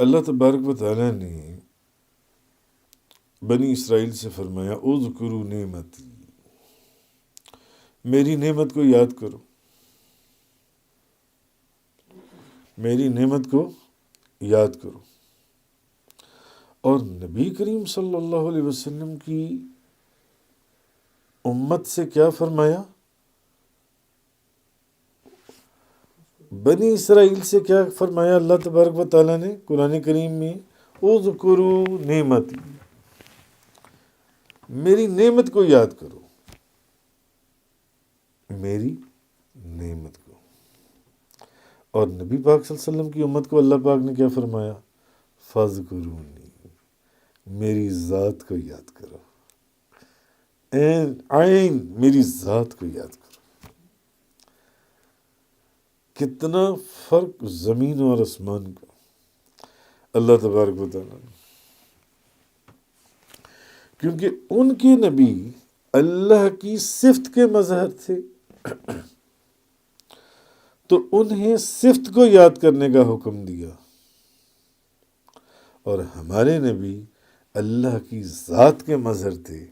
اللہ تبارک و تعالیٰ نے بنی اسرائیل سے فرمایا اذکروا نعمتی، میری نعمت کو یاد کرو، میری نعمت کو یاد کرو۔ اور نبی کریم صلی اللہ علیہ وسلم کی امت سے کیا فرمایا؟ بنی اسرائیل سے کیا فرمایا اللہ تبارک و تعالیٰ نے قرآن کریم میں؟ اذکروا نعمتی، میری نعمت کو یاد کرو، میری نعمت کو۔ اور نبی پاک صلی اللہ علیہ وسلم کی امت کو اللہ پاک نے کیا فرمایا؟ فاذکرونی، میری ذات کو یاد کرو، عین میری ذات کو یاد کرو۔ کتنا فرق زمین اور آسمان کا اللہ تبارک و تعالیٰ نے، کیونکہ ان کے نبی اللہ کی صفت کے مظہر تھے، تو انہیں صفت کو یاد کرنے کا حکم دیا، اور ہمارے نبی اللہ کی ذات کے مظہر تھے،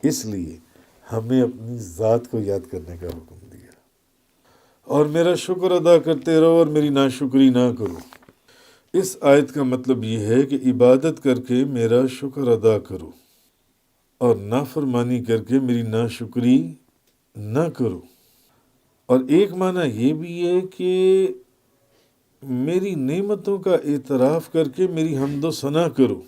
اس لیے ہمیں اپنی ذات کو یاد کرنے کا حکم دیا۔ اور میرا شکر ادا کرتے رہو اور میری ناشکری نہ کرو۔ اس آیت کا مطلب یہ ہے کہ عبادت کر کے میرا شکر ادا کرو، اور نافرمانی کر کے میری ناشکری نہ کرو۔ اور ایک معنی یہ بھی ہے کہ میری نعمتوں کا اعتراف کر کے میری حمد و ثنا کرو۔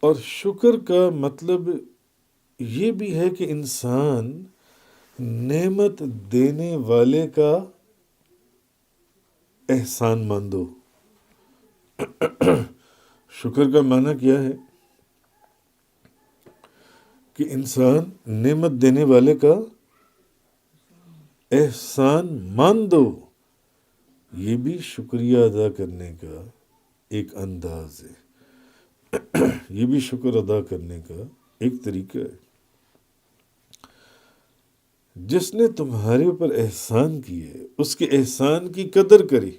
اور شکر کا مطلب یہ بھی ہے کہ انسان نعمت دینے والے کا احسان ماندو۔ شکر کا معنی کیا ہے؟ کہ انسان نعمت دینے والے کا احسان ماندو۔ یہ بھی شکریہ ادا کرنے کا ایک انداز ہے، یہ بھی شکر ادا کرنے کا ایک طریقہ ہے۔ جس نے تمہارے اوپر احسان کیے اس کے احسان کی قدر کرے،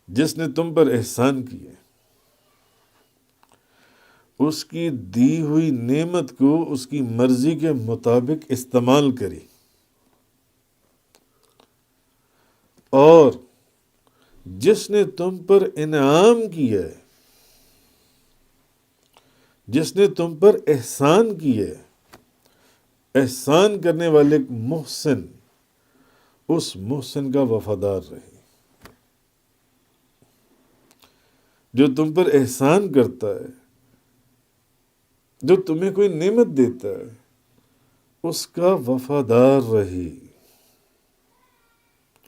جس نے تم پر احسان کیے اس کی دی ہوئی نعمت کو اس کی مرضی کے مطابق استعمال کرے، اور جس نے تم پر انعام کیا ہے، جس نے تم پر احسان کیا ہے، احسان کرنے والے محسن، اس محسن کا وفادار رہے۔ جو تم پر احسان کرتا ہے، جو تمہیں کوئی نعمت دیتا ہے، اس کا وفادار رہے،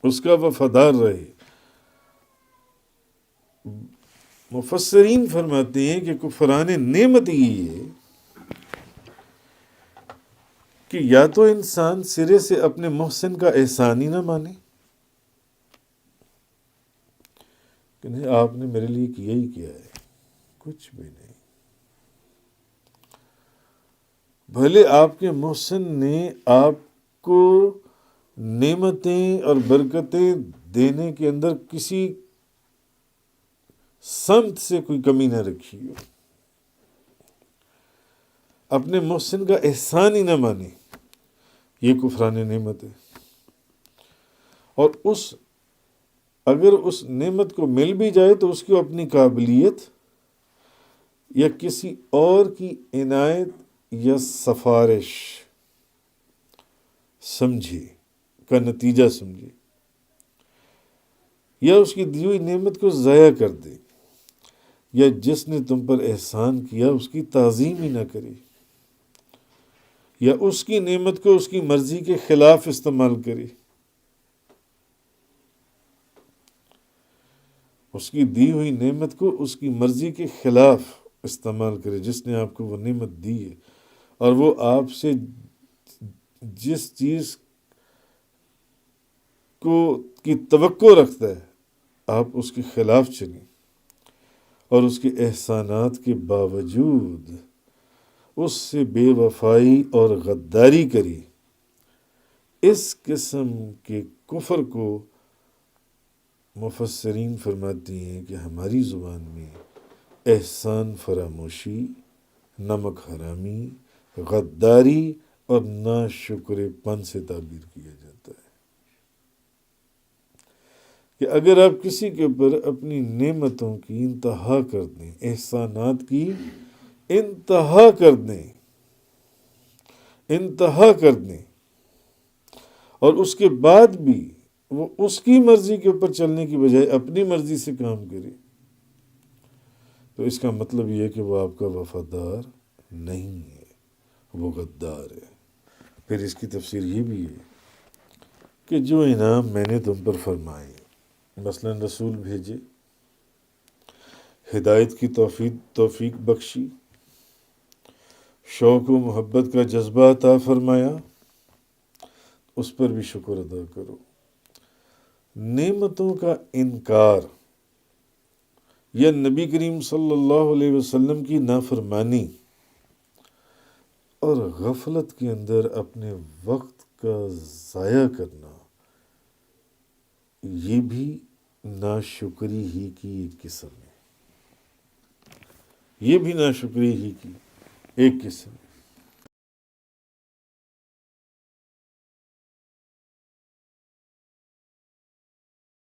اس کا وفادار رہے۔ مفسرین فرماتے ہیں کہ کفران نعمت یہ ہے کہ یا تو انسان سرے سے اپنے محسن کا احسان ہی نہ مانے کہ نہیں آپ نے میرے لیے کیا ہی کیا ہے، کچھ بھی نہیں، بھلے آپ کے محسن نے آپ کو نعمتیں اور برکتیں دینے کے اندر کسی سمت سے کوئی کمی نہ رکھی ہو، اپنے محسن کا احسان ہی نہ مانے، یہ کفران نعمت ہے۔ اور اگر اس نعمت کو مل بھی جائے تو اس کو اپنی قابلیت یا کسی اور کی عنایت یا سفارش سمجھے، کا نتیجہ سمجھے، یا اس کی دی ہوئی نعمت کو ضائع کر دے، یا جس نے تم پر احسان کیا اس کی تعظیم ہی نہ کرے، یا اس کی نعمت کو اس کی مرضی کے خلاف استعمال کرے، اس کی دی ہوئی نعمت کو اس کی مرضی کے خلاف استعمال کرے، جس نے آپ کو وہ نعمت دی ہے، اور وہ آپ سے جس چیز کی توقع رکھتا ہے آپ اس کے خلاف چلیں، اور اس کے احسانات کے باوجود اس سے بے وفائی اور غداری کری، اس قسم کے کفر کو مفسرین فرماتی ہیں کہ ہماری زبان میں احسان فراموشی، نمک حرامی، غداری اور ناشکر پن سے تعبیر کیا جاتا ہے کہ اگر آپ کسی کے اوپر اپنی نعمتوں کی انتہا کر دیں، احسانات کی انتہا کر دیں اور اس کے بعد بھی وہ اس کی مرضی کے اوپر چلنے کی بجائے اپنی مرضی سے کام کرے، تو اس کا مطلب یہ ہے کہ وہ آپ کا وفادار نہیں ہے، وہ غدار ہے۔ پھر اس کی تفسیر یہ بھی ہے کہ جو انعام میں نے تم پر فرمائے، مثلا رسول بھیجے، ہدایت کی توفیق بخشی، شوق و محبت کا جذبہ عطا فرمایا، اس پر بھی شکر ادا کرو۔ نعمتوں کا انکار یا نبی کریم صلی اللہ علیہ وسلم کی نافرمانی اور غفلت کے اندر اپنے وقت کا ضائع کرنا، یہ بھی ناشکری ہی کی ایک قسم ہے، یہ بھی ناشکری ہی کی ایک قسم ہے۔